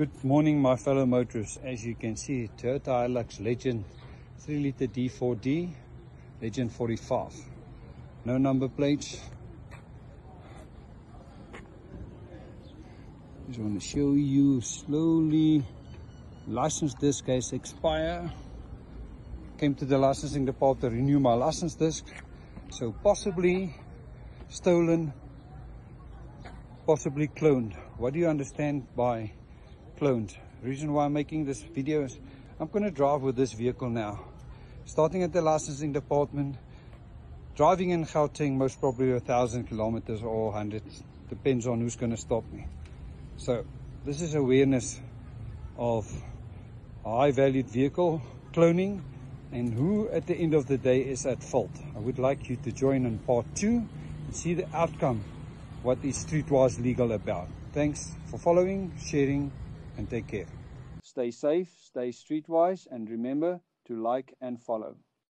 Good morning, my fellow motorists. As you can see, Toyota Hilux Legend 3-litre D4D, Legend 45. No number plates. Just want to show you slowly. License disc has expired. Came to the licensing department to renew my license disc. So possibly stolen, possibly cloned. What do you understand by cloned? Reason why I'm making this video is I'm going to drive with this vehicle now, starting at the licensing department, driving in Gauteng most probably 1,000 kilometers or 100, depends on who's going to stop me. So this is awareness of a high valued vehicle cloning and who at the end of the day is at fault. I would like you to join in part 2 and see the outcome, what is Streetwise Legal about. Thanks for following, sharing, and take care. Stay safe, stay streetwise, and remember to like and follow.